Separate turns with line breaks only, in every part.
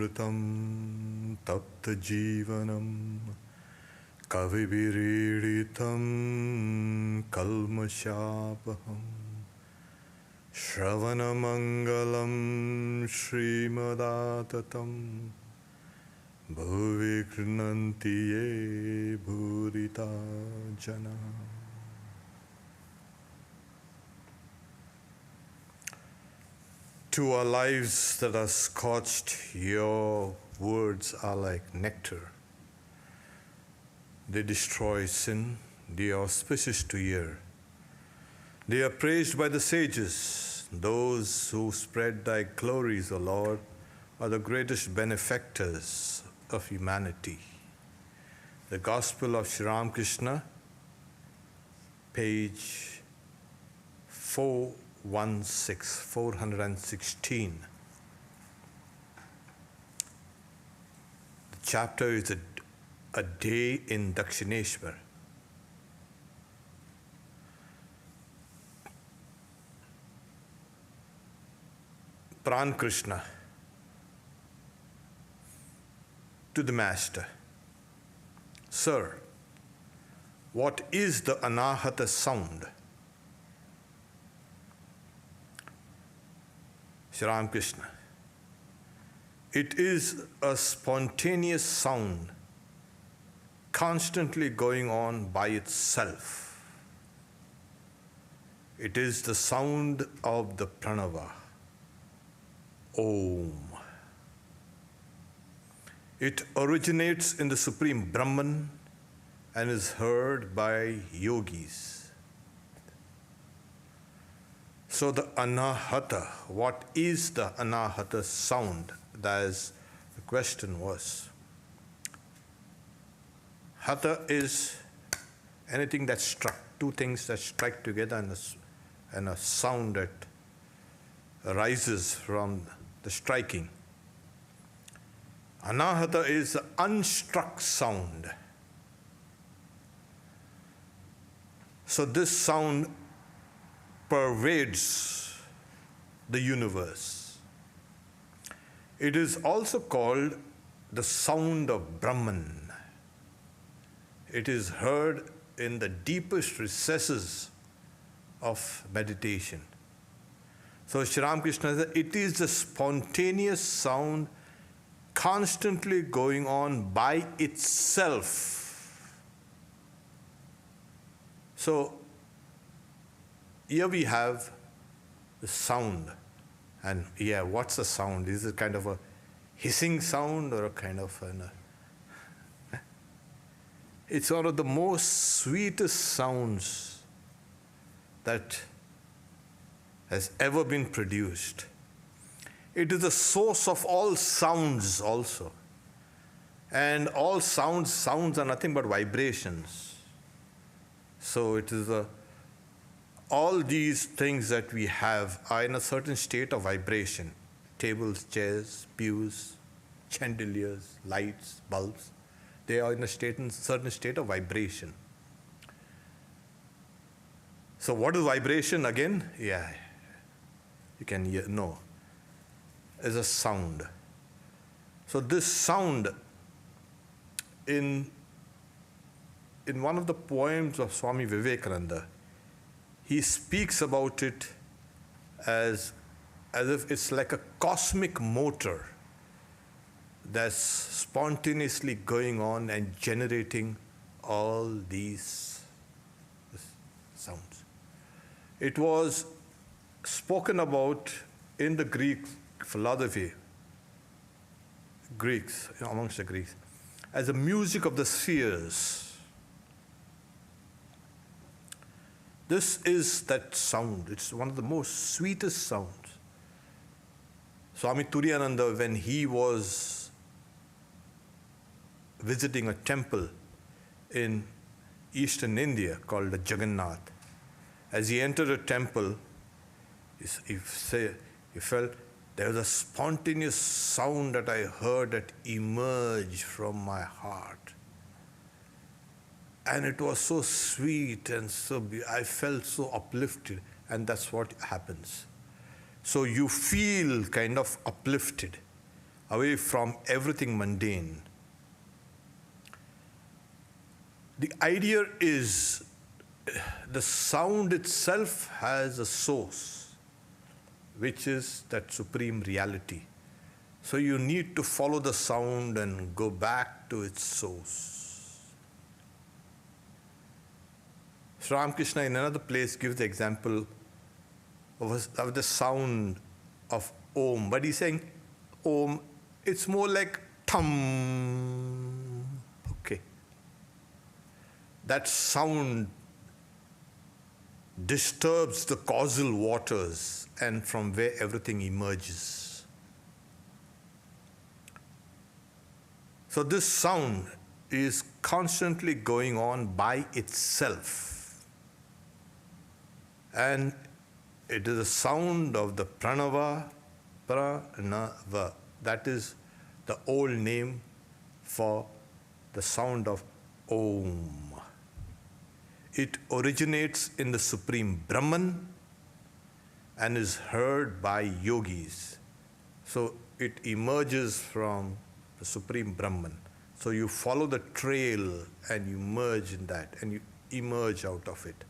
Amritam tapta jivanam kavibiriditam kalmashapaham Shravanamangalam Srimadatam Bhuvi Krinanti Ye Bhurita Jana. To our lives that are scorched, your words are like nectar. They destroy sin, they are auspicious to hear. They are praised by the sages. Those who spread thy glories, O Lord, are the greatest benefactors of humanity. The Gospel of Sri Ramakrishna, page 416. The chapter is a day in Dakshineshwar. Pran Krishna to the Master. Sir, what is the Anahata sound? Sri Ramakrishna. It is a spontaneous sound constantly going on by itself. It is the sound of the pranava. Om. It originates in the Supreme Brahman and is heard by yogis. So the Anahata, what is the Anahata sound? That is, the question was. Hatha is anything that's struck, two things that strike together and a sound that arises from the striking. Anahata is the unstruck sound. So this sound pervades the universe. It is also called the sound of Brahman. It is heard in the deepest recesses of meditation. So Sri Ramakrishna said, it is the spontaneous sound constantly going on by itself. So here we have the sound. And yeah, what's the sound? Is it kind of a hissing sound or a kind of it's one of the most sweetest sounds that has ever been produced. It is the source of all sounds also. And all sounds are nothing but vibrations. So it is all these things that we have are in a certain state of vibration. Tables, chairs, pews, chandeliers, lights, bulbs. They are in a certain state of vibration. So what is vibration again? Yeah, you can hear, no. Is a sound. So this sound, in one of the poems of Swami Vivekananda, he speaks about it as if it's like a cosmic motor that's spontaneously going on and generating all these sounds. It was spoken about in the Greek philosophy, amongst the Greeks, as the music of the spheres. This is that sound. It's one of the most sweetest sounds. Swami Turiyananda, when he was visiting a temple in eastern India called the Jagannath, as he entered a temple, he felt there was a spontaneous sound that I heard that emerged from my heart. And it was so sweet and I felt so uplifted, and that's what happens. So you feel kind of uplifted away from everything mundane. The idea is the sound itself has a source, which is that supreme reality. So you need to follow the sound and go back to its source. Sri Ramakrishna in another place gives the example of the sound of Om. But he's saying Om, it's more like Tum. Okay. That sound disturbs the causal waters and from where everything emerges. So this sound is constantly going on by itself. And it is the sound of the pranava, pranava. That is the old name for the sound of Om. It originates in the Supreme Brahman and is heard by yogis. So it emerges from the Supreme Brahman. So you follow the trail and you merge in that and you emerge out of it.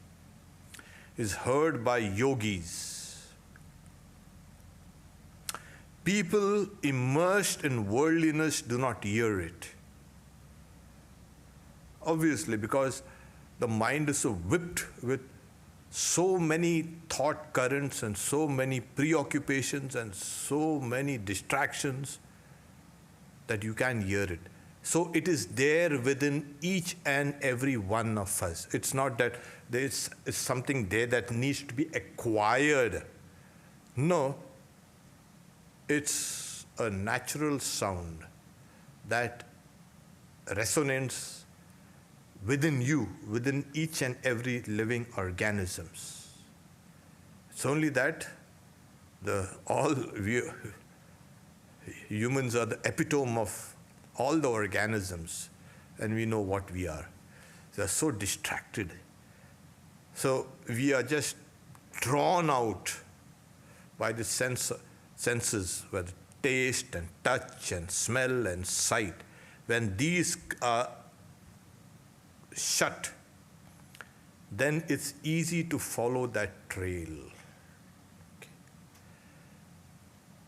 Is heard by yogis. People immersed in worldliness do not hear it. Obviously, because the mind is so whipped with so many thought currents and so many preoccupations and so many distractions that you can't hear it. So it is there within each and every one of us. It's not that there's something there that needs to be acquired. No, it's a natural sound that resonates within you, within each and every living organisms. It's only that humans are the epitome of all the organisms, and we know what we are. They are so distracted. So we are just drawn out by the senses, whether taste and touch and smell and sight. When these are shut, then it's easy to follow that trail. Okay.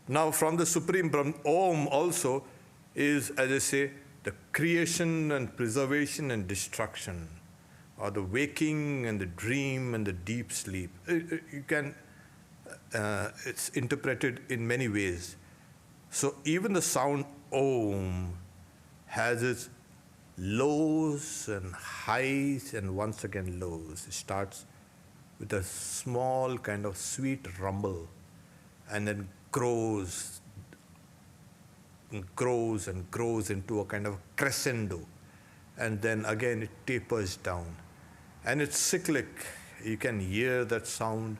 Now from the Supreme Brahman, Om also is, as I say, the creation and preservation and destruction, or the waking and the dream and the deep sleep. It's interpreted in many ways. So even the sound Om has its lows and highs and once again lows. It starts with a small kind of sweet rumble and then grows and grows and grows into a kind of crescendo, and then again it tapers down. And it's cyclic. You can hear that sound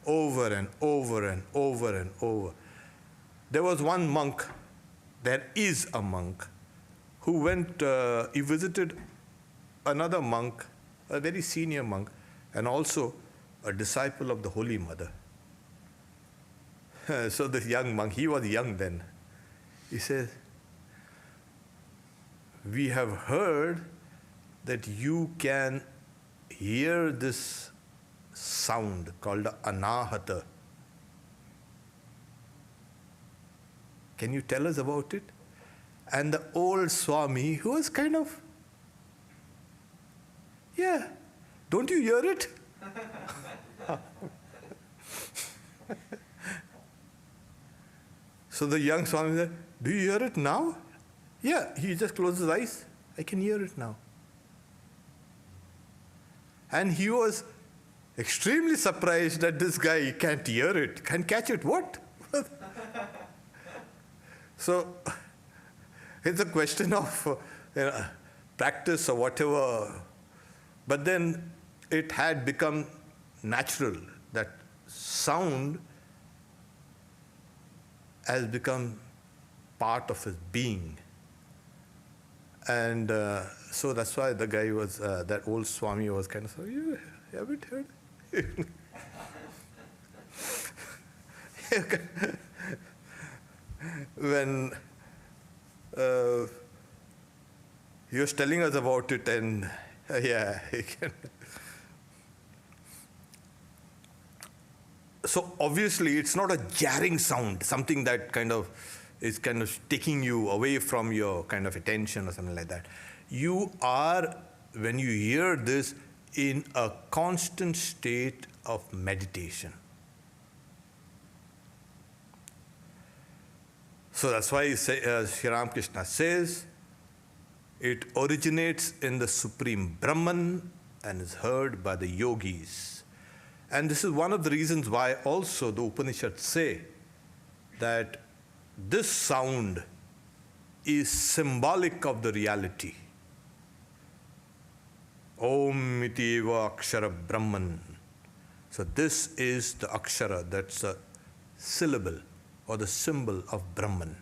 over and over and over and over. There was one monk, there is a monk, who went, he visited another monk, a very senior monk, and also a disciple of the Holy Mother. So this young monk, he was young then, he says, we have heard that you can hear this sound called the Anahata. Can you tell us about it? And the old Swami, who was kind of, yeah, don't you hear it? So the young Swami said, do you hear it now? Yeah, he just closed his eyes. I can hear it now. And he was extremely surprised that this guy can't hear it, can't catch it. What? So it's a question of practice or whatever. But then it had become natural. That sound has become part of his being. And so that's why the guy was, that old Swami was kind of, so you haven't heard? when he was telling us about it, and yeah, he can. So obviously, it's not a jarring sound, something that is kind of taking you away from your kind of attention or something like that. You are, when you hear this, in a constant state of meditation. So that's why Sri Ramakrishna says, it originates in the Supreme Brahman and is heard by the yogis. And this is one of the reasons why also the Upanishads say that this sound is symbolic of the reality. Om iti eva akshara Brahman. So this is the akshara, that's a syllable or the symbol of Brahman.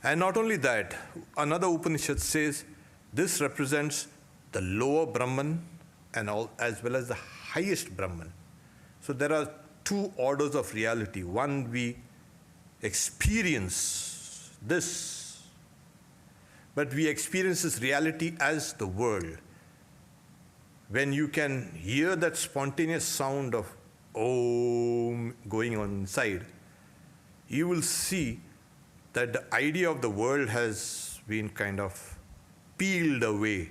And not only that, another Upanishad says this represents the lower Brahman and as well as the highest Brahman. So there are two orders of reality. One, we experience this, but we experience this reality as the world. When you can hear that spontaneous sound of Om going on inside, you will see that the idea of the world has been kind of peeled away,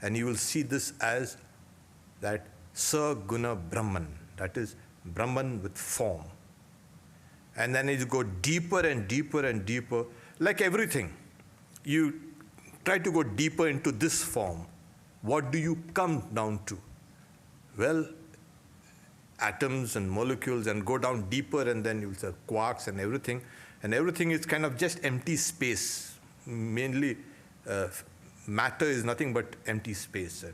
and you will see this as that Saguna Brahman, that is Brahman with form. And then as you go deeper and deeper and deeper, like everything, you try to go deeper into this form. What do you come down to? Well, atoms and molecules, and go down deeper, and then you'll see quarks and everything. And everything is kind of just empty space. Mainly, matter is nothing but empty space.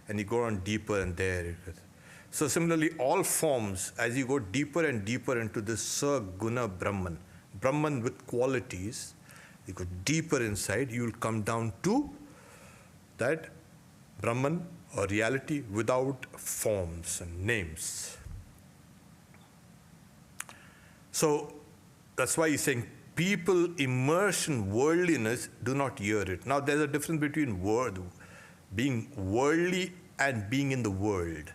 And you go on deeper, and there. So similarly, all forms, as you go deeper and deeper into this Saguna Brahman, Brahman with qualities, you go deeper inside, you will come down to that Brahman or reality without forms and names. So that's why he's saying people immersed in worldliness do not hear it. Now there's a difference between being worldly and being in the world.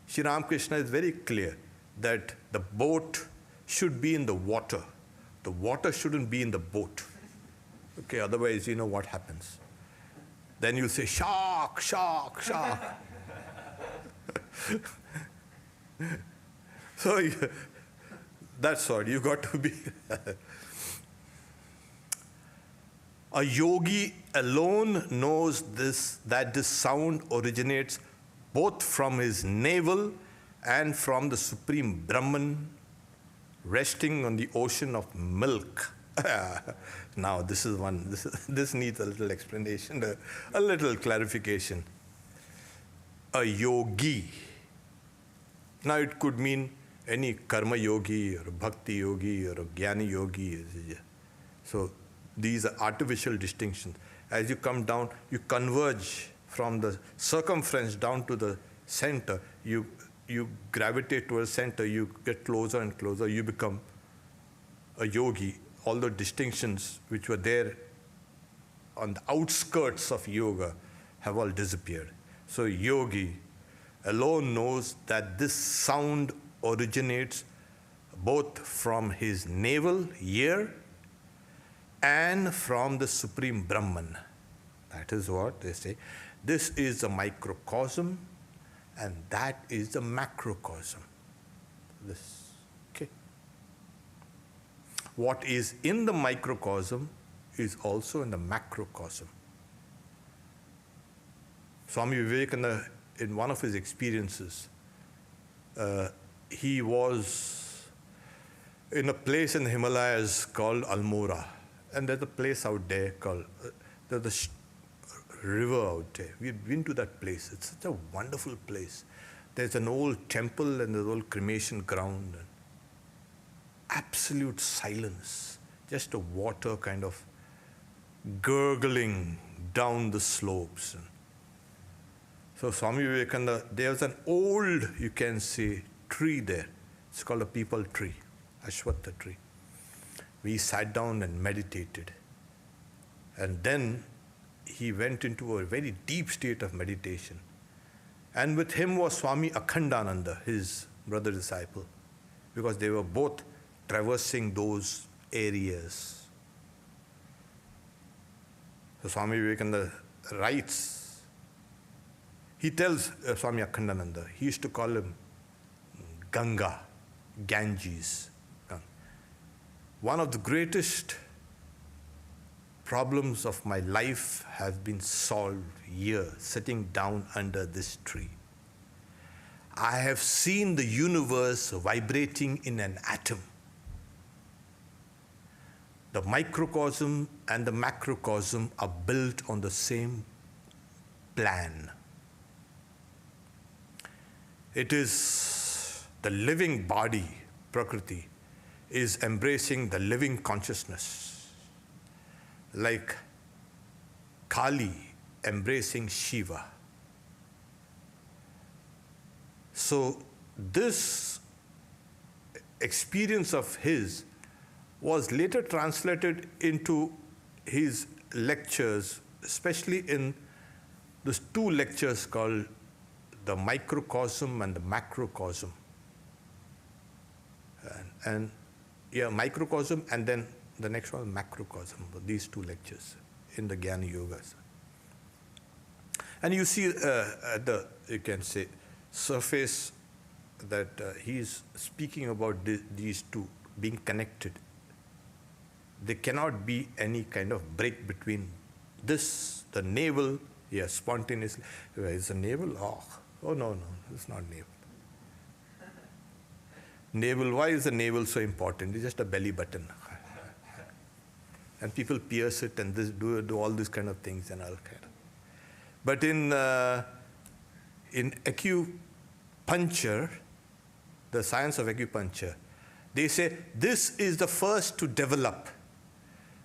Sri Ramakrishna is very clear that the boat should be in the water. The water shouldn't be in the boat. Okay, otherwise you know what happens. Then you'll say, shark, shark, shark. So that's what you got to be. A yogi alone knows that this sound originates both from his navel and from the Supreme Brahman resting on the ocean of milk. Now this needs a little explanation, a little clarification. A yogi. Now it could mean any karma yogi or a bhakti yogi or a jnani yogi. So these are artificial distinctions. As you come down, you converge from the circumference down to the center. You gravitate towards center, you get closer and closer, you become a yogi. All the distinctions which were there on the outskirts of yoga have all disappeared. So yogi alone knows that this sound originates both from his navel, ear, and from the Supreme Brahman. That is what they say. This is the microcosm, and that is the macrocosm. This, okay. What is in the microcosm is also in the macrocosm. Swami Vivekananda, in one of his experiences, he was in a place in the Himalayas called Almora. And there's a place out there called, there's a river out there. We've been to that place. It's such a wonderful place. There's an old temple and there's an old cremation ground. And absolute silence. Just the water kind of gurgling down the slopes. So Swami Vivekananda, there's an old, you can say, tree there. It's called a peepal tree, Ashwatha tree. we sat down and meditated. And then he went into a very deep state of meditation. And with him was Swami Akhandananda, his brother disciple, because they were both traversing those areas. So Swami Vivekananda writes, he tells Swami Akhandananda, he used to call him Ganga, Ganges. One of the greatest problems of my life has been solved here, sitting down under this tree. I have seen the universe vibrating in an atom. The microcosm and the macrocosm are built on the same plan. It is the living body, Prakriti, is embracing the living consciousness, like Kali embracing Shiva. So this experience of his was later translated into his lectures, especially in those two lectures called the Microcosm and the Macrocosm. And Microcosm, and then the next one, Macrocosm, these two lectures in the Jnana Yogas. And you see at the, you can say, surface that he's speaking about these two being connected. There cannot be any kind of break between this, the navel, spontaneously. Is the navel? Oh, no, it's not navel. Navel, why is the navel so important? It's just a belly button. And people pierce it and do all these kind of things and all kind of. But in acupuncture, the science of acupuncture, they say this is the first to develop,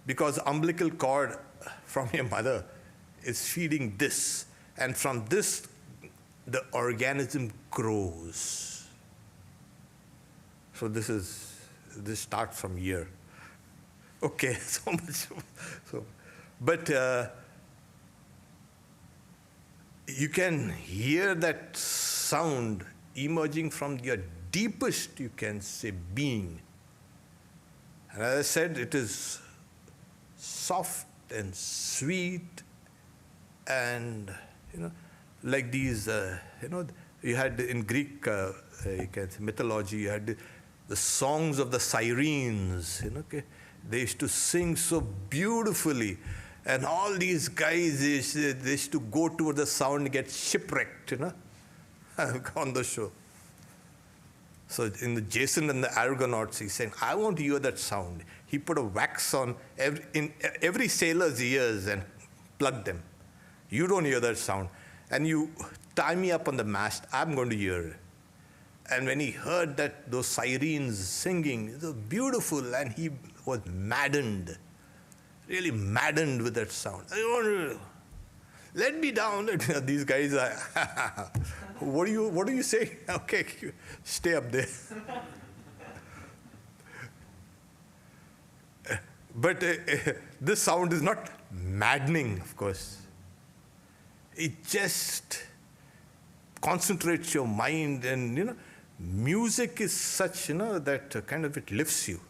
because the umbilical cord from your mother is feeding this, and from this the organism grows. So this starts from here. Okay, so much. But you can hear that sound emerging from your deepest, you can say, being. And as I said, it is soft and sweet, and like these, you had in Greek, you can say mythology, you had the songs of the sirens. Okay? They used to sing so beautifully, and all these guys, they used to go toward the sound and get shipwrecked, on the show. So in the Jason and the Argonauts, he's saying, I want to hear that sound. He put a wax on in every sailor's ears and plugged them. You don't hear that sound. And you tie me up on the mast, I'm going to hear it. And when he heard those sirens singing, it was beautiful, and he was maddened, really maddened with that sound. Let me down. These guys are, what do you say? Okay, stay up there. But this sound is not maddening, of course. It just concentrates your mind, and music is such, that kind of it lifts you.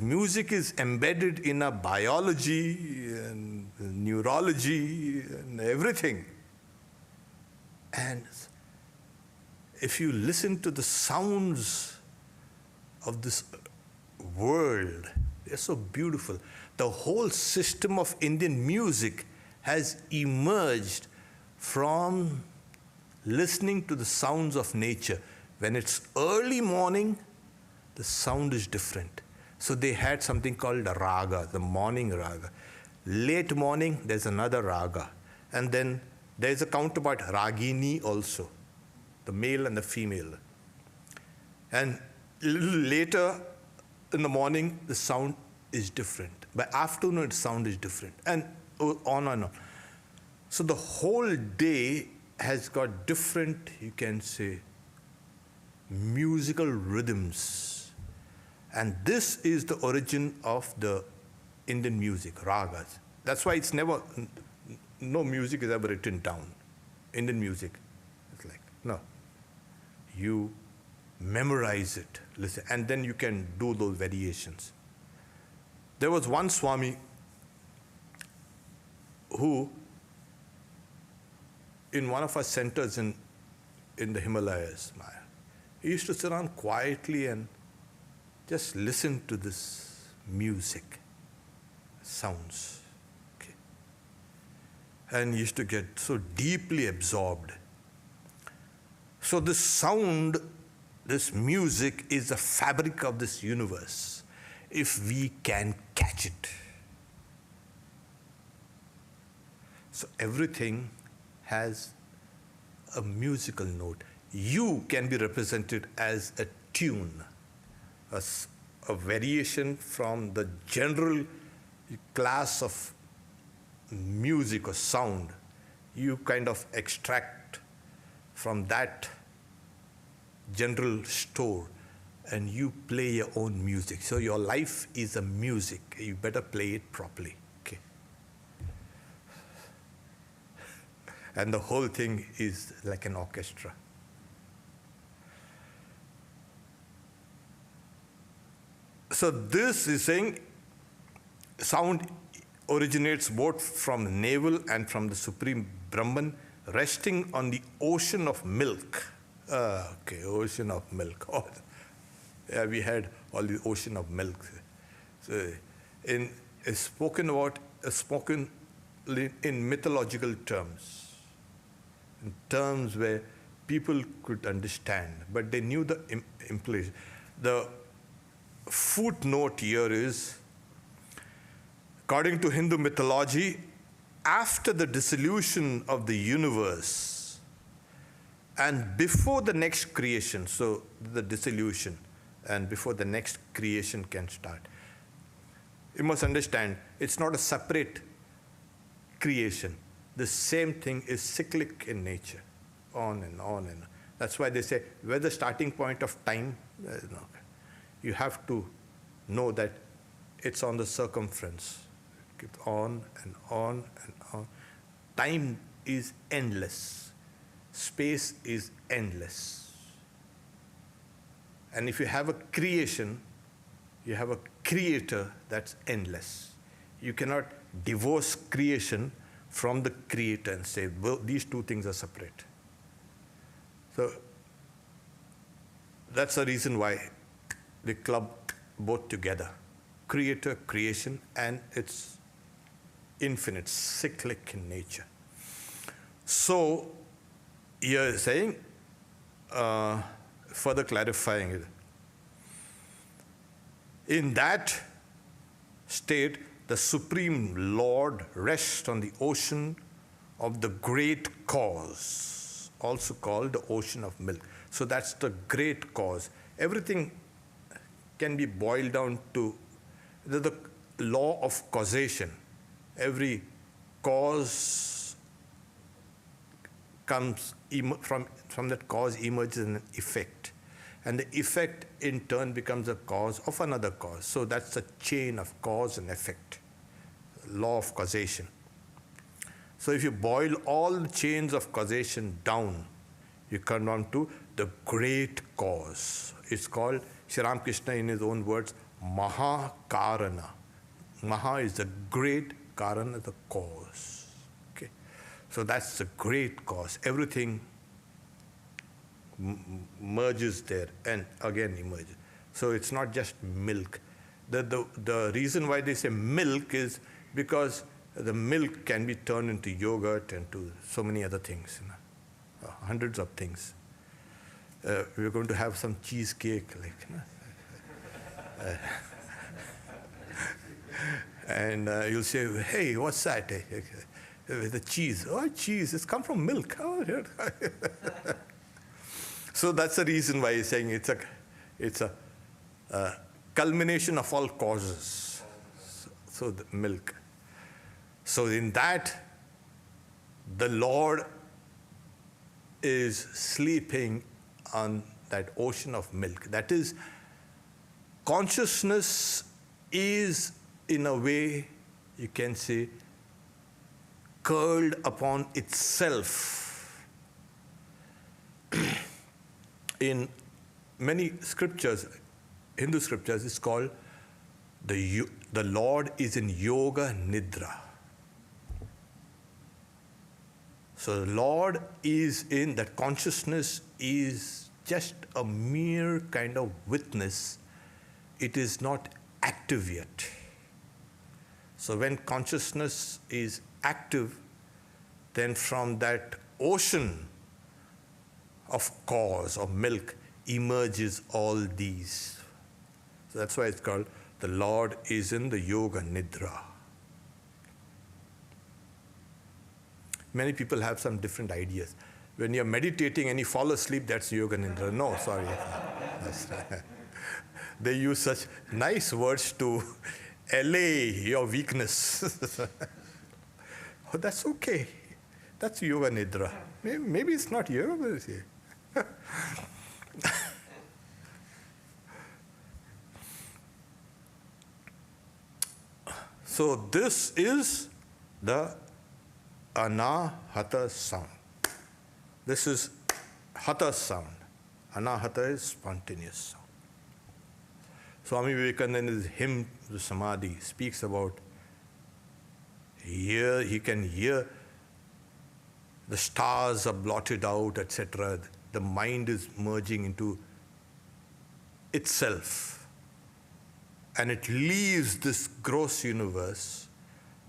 Music is embedded in our biology and neurology and everything. And if you listen to the sounds of this world, they're so beautiful. The whole system of Indian music has emerged from listening to the sounds of nature. When it's early morning, the sound is different. So they had something called a raga, the morning raga. Late morning, there's another raga. And then there's a counterpart, ragini also, the male and the female. And a little later in the morning, the sound is different. By afternoon, the sound is different. And on and on. So the whole day has got different, you can say, musical rhythms. And this is the origin of the Indian music, ragas. That's why it's never, no music is ever written down. Indian music, it's like, no. You memorize it, listen, and then you can do those variations. There was one Swami who, in one of our centers in the Himalayas, he used to sit down quietly and just listen to this music, sounds. Okay. And he used to get so deeply absorbed. So this sound, this music is the fabric of this universe, if we can catch it. So everything has a musical note. You can be represented as a tune, a variation from the general class of music or sound. You kind of extract from that general store and you play your own music. So your life is a music. You better play it properly. Okay. And the whole thing is like an orchestra. So this is saying sound originates both from navel and from the Supreme Brahman, resting on the ocean of milk. Okay, ocean of milk. Oh, yeah, we had all the ocean of milk. So it's spoken about, spoken in mythological terms, in terms where people could understand, but they knew the implication. The footnote here is, according to Hindu mythology, after the dissolution of the universe and before the next creation, so the dissolution and before the next creation can start, you must understand it's not a separate creation. The same thing is cyclic in nature, on and on and on. That's why they say, where the starting point of time, you have to know that it's on the circumference. It keeps on and on and on. Time is endless. Space is endless. And if you have a creation, you have a creator that's endless. You cannot divorce creation from the creator and say, well, these two things are separate. So that's the reason why they club both together. Creator, creation, and it's infinite, cyclic in nature. So you're saying, further clarifying it, in that state, the Supreme Lord rests on the ocean of the great cause, also called the ocean of milk. So that's the great cause. Everything can be boiled down to the law of causation. Every cause comes from that cause emerges an effect. And the effect in turn becomes a cause of another cause. So that's a chain of cause and effect, law of causation. So if you boil all the chains of causation down, you come down to the great cause. It's called, Sri Ramakrishna in his own words, Mahakarana. Maha is the great, Karana the cause. Okay? So that's the great cause. Everything merges there and again emerges. So it's not just milk. The reason why they say milk is because the milk can be turned into yogurt and to so many other things, hundreds of things. We're going to have some cheesecake, and you'll say, hey, what's that? The cheese. Oh, cheese. It's come from milk. Oh, so that's the reason why he's saying it's a culmination of all causes. So the milk. So in that, the Lord is sleeping on that ocean of milk. That is consciousness is, in a way, you can say, curled upon itself. In many scriptures, Hindu scriptures, it's called the Lord is in yoga nidra. So the Lord is in, that consciousness is just a mere kind of witness. It is not active yet. So when consciousness is active, then from that ocean of cause, of milk, emerges all these. So that's why it's called the Lord is in the yoga nidra. Many people have some different ideas. When you're meditating and you fall asleep, that's yoga nidra. No, sorry. They use such nice words to allay your weakness. Oh, that's okay. That's yoga nidra. Maybe it's not yoga, but it's here. So this is the Anahata sound. This is Hatha sound. Anahata is spontaneous sound. Swami Vivekananda's hymn to Samadhi speaks about he can hear the stars are blotted out, etc. The mind is merging into itself. And it leaves this gross universe,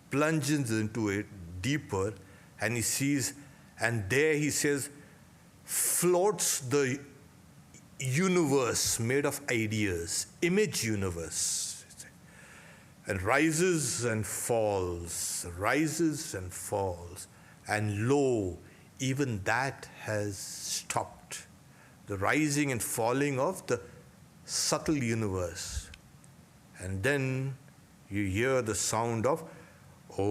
plunges into it deeper, and he sees, and there he says, floats the universe made of ideas, image universe, and rises and falls, and lo, even that has stopped. The rising and falling of the subtle universe. And then you hear the sound of Om,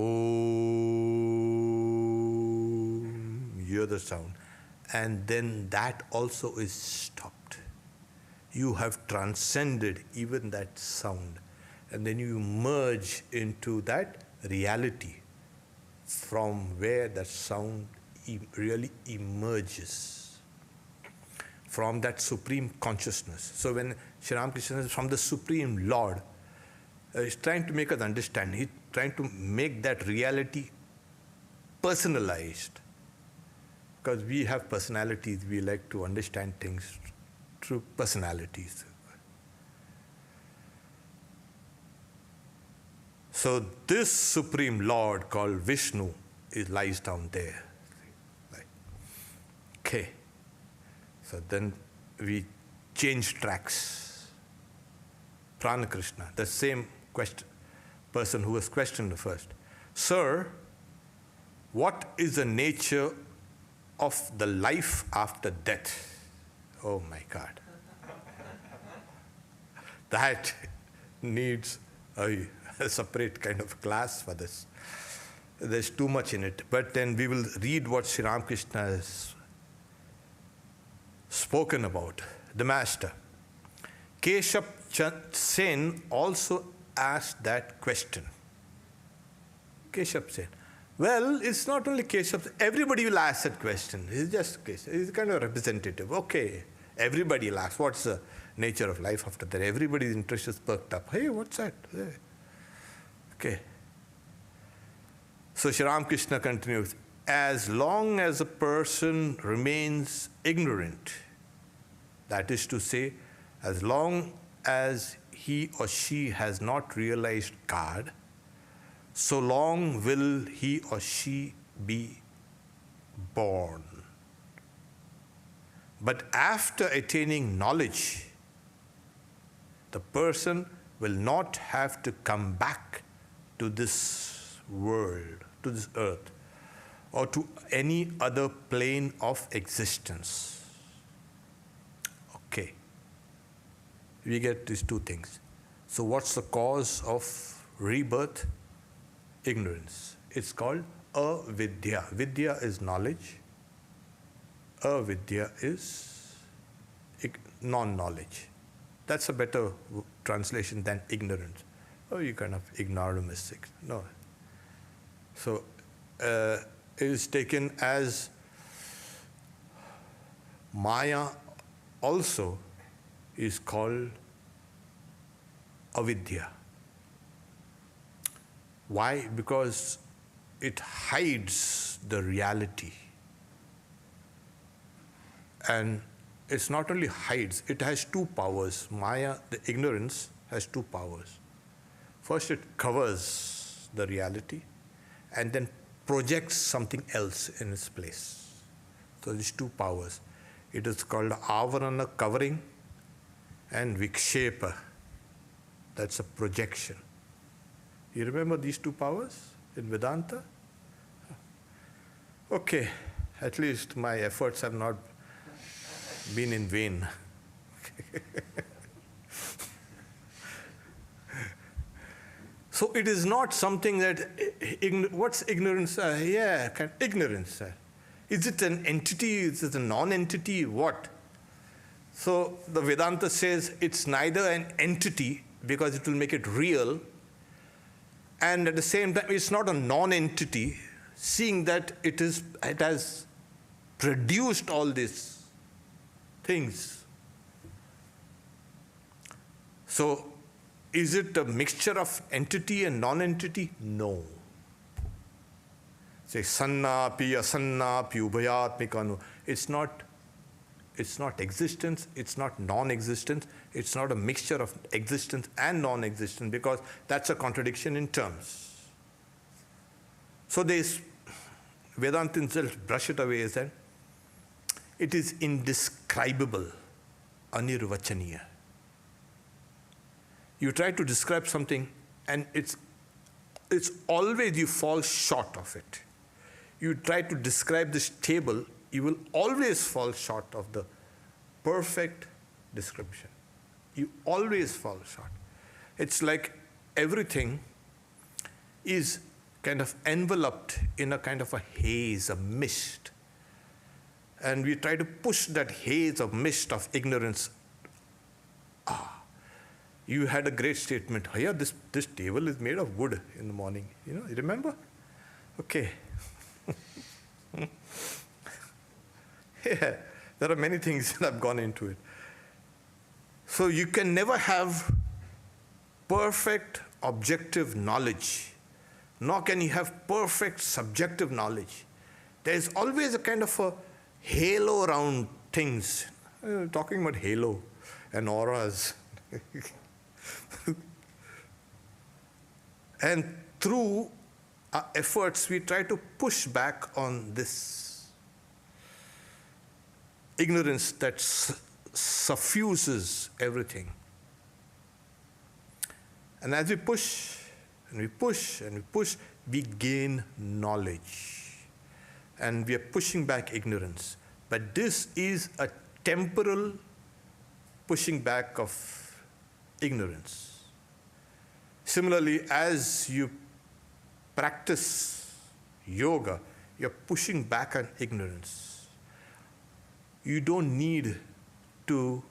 you hear the sound. And then that also is stopped. You have transcended even that sound. And then you merge into that reality from where that sound really emerges. From that supreme consciousness. So when Sri Ramakrishna is from the Supreme Lord, he's trying to make us understand. He's trying to make that reality personalized. Because we have personalities, we like to understand things through personalities. So this Supreme Lord called Vishnu lies down there. Okay. So then we change tracks. Prana Krishna, the same person who was questioned first. Sir, what is the nature of the life after death? Oh my God. That needs a separate kind of class for this. There's too much in it. But then we will read what Sri Ramakrishna has spoken about, the master. Keshav Sen also asked that question. Keshav Sen. Well, it's not only Keshav, everybody will ask that question. It's just Keshav. It's kind of representative. Okay, everybody will ask, what's the nature of life after that? Everybody's interest is perked up. Hey, what's that? Hey. Okay. So Sri Ramakrishna continues, as long as a person remains ignorant, that is to say, as long as he or she has not realized God, so long will he or she be born. But after attaining knowledge, the person will not have to come back to this world, to this earth, or to any other plane of existence. Okay. We get these two things. So what's the cause of rebirth? Ignorance. It's called avidya. Vidya is knowledge. Avidya is non-knowledge. That's a better translation than ignorance. Oh, you kind of ignoramustic. No. So it is taken as Maya also is called avidya. Why? Because it hides the reality. And it's not only hides, it has two powers. Maya, the ignorance, has two powers. First, it covers the reality and then projects something else in its place. So these two powers. It is called avarana, covering, and vikshepa. That's a projection. You remember these two powers in Vedanta? Okay, at least my efforts have not been in vain. So it is not something that, what's ignorance? Ignorance. Is it an entity? Is it a non-entity? What? So the Vedanta says it's neither an entity because it will make it real, and at the same time it's not a non-entity, seeing that it has produced all these things. So is it a mixture of entity and non-entity? No. Say sannapi, asannapi, ubhayatmikanu. It's not existence, it's not non-existence, it's not a mixture of existence and non-existence, because that's a contradiction in terms. So Vedanta itself brush it away as that it is indescribable, anirvachaniya. You try to describe something and it's always you fall short of it. You try to describe this table, you will always fall short of the perfect description. You always fall short. It's like everything is kind of enveloped in a kind of a haze, a mist. And we try to push that haze of mist of ignorance. You had a great statement. Oh, yeah, this table is made of wood in the morning. You remember? Okay. Yeah, there are many things that have gone into it. So you can never have perfect objective knowledge, nor can you have perfect subjective knowledge. There is always a kind of a halo around things. Talking about halo and auras. And through our efforts, we try to push back on this ignorance that suffuses everything. And as we push, and we push, and we push, we gain knowledge. And we are pushing back ignorance. But this is a temporal pushing back of ignorance. Similarly, as you practice yoga, you're pushing back on ignorance. You don't need to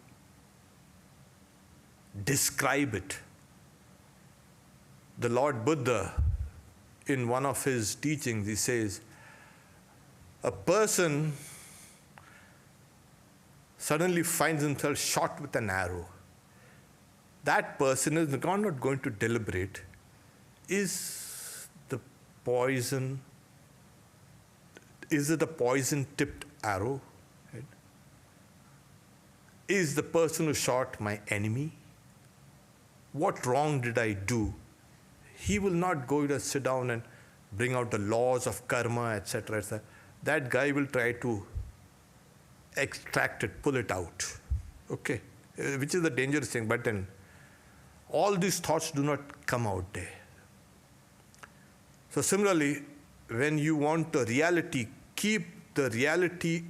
describe it. The Lord Buddha, in one of his teachings, he says, a person suddenly finds himself shot with an arrow. That person is not going to deliberate. Is it a poison-tipped arrow? Right? Is the person who shot my enemy? What wrong did I do? He will not go to sit down and bring out the laws of karma, etc., etc. That guy will try to extract it, pull it out. Okay? Which is the dangerous thing. But then all these thoughts do not come out there. So similarly, when you want the reality, keep the reality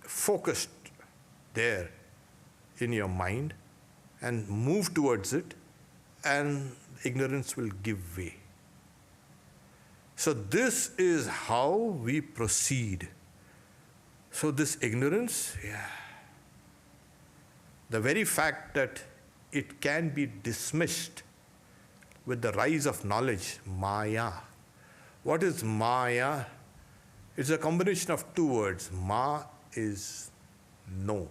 focused there in your mind and move towards it, and ignorance will give way. So this is how we proceed. So this ignorance, the very fact that it can be dismissed with the rise of knowledge, Maya. What is Maya? It's a combination of two words. Ma is no.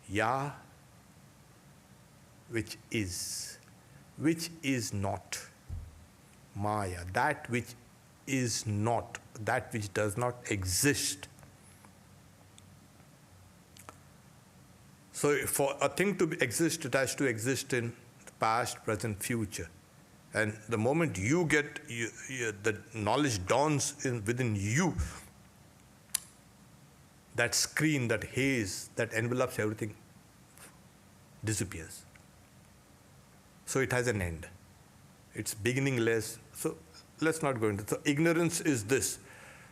Ya, which is not. Maya, that which is not, that which does not exist. So for a thing to exist, it has to exist in the past, present, future. And the moment you get, the knowledge dawns within you, that screen, that haze, that envelops everything, disappears. So it has an end. It's beginningless. So let's not go into it. So ignorance is this.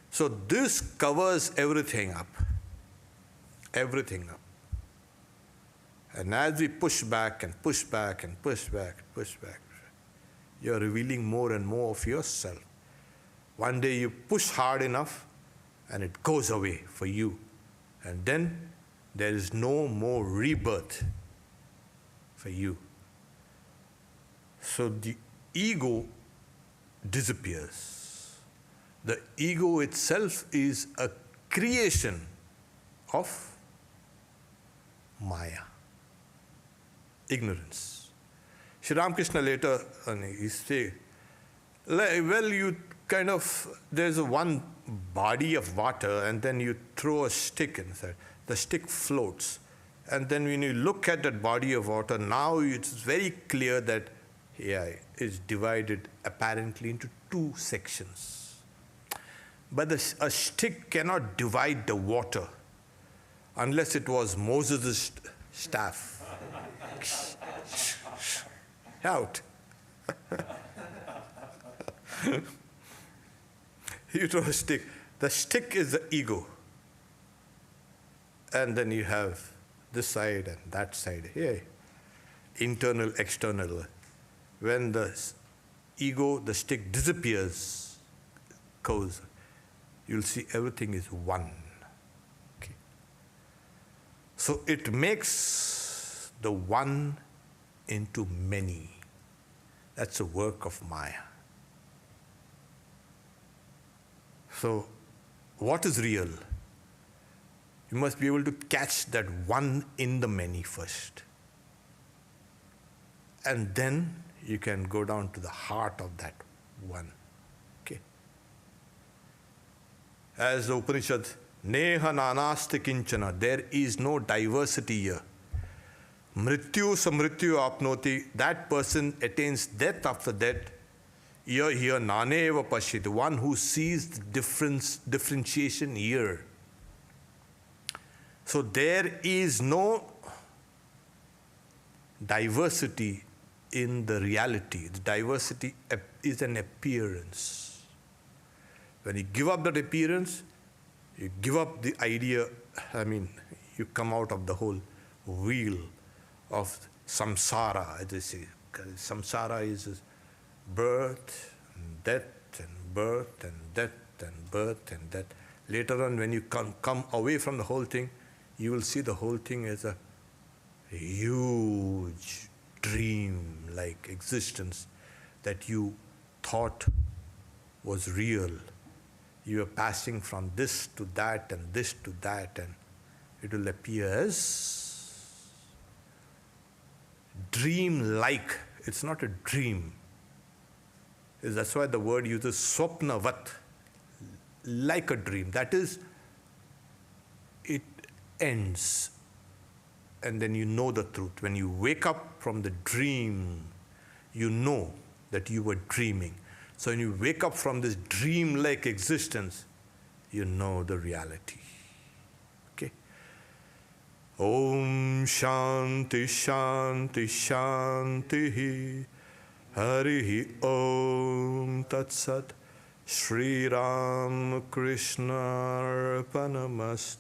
So this covers everything up. Everything up. And as we push back and push back and push back and push back, you're revealing more and more of yourself. One day you push hard enough and it goes away for you. And then there is no more rebirth for you. So the ego disappears. The ego itself is a creation of Maya, ignorance. Sri Ramakrishna later, he says, well, you kind of, there's one body of water and then you throw a stick inside. The stick floats. And then when you look at that body of water, now it's very clear that it's divided apparently into two sections. But a stick cannot divide the water unless it was Moses' staff. Out. You throw a stick. The stick is the ego. And then you have this side and that side. Here, internal, external. When the ego, the stick disappears, goes, you'll see everything is one. Okay. So it makes the one into many. That's a work of Maya. So, what is real? You must be able to catch that one in the many first. And then you can go down to the heart of that one. Okay. As the Upanishad, Neha nanasti kinchana, there is no diversity here. Mrityu samrityu apnoti, that person attains death after death. Here naneva pashyati, one who sees the differentiation here. So there is no diversity in the reality. The diversity is an appearance. When you give up that appearance, you give up the idea, you come out of the whole wheel of samsara, as they say. Samsara is birth and death and birth and death and birth and death. Later on, when you come away from the whole thing, you will see the whole thing as a huge dream-like existence that you thought was real. You are passing from this to that and this to that, and it will appear as dream-like. It's not a dream. That's why the word uses swapnavat, like a dream. That is, it ends, and then you know the truth. When you wake up from the dream, you know that you were dreaming. So when you wake up from this dream-like existence, you know the reality. Okay? Om Shanti Shanti Shanti Harihi Om Tat Sat Sri Ramakrishna Arpanamastu.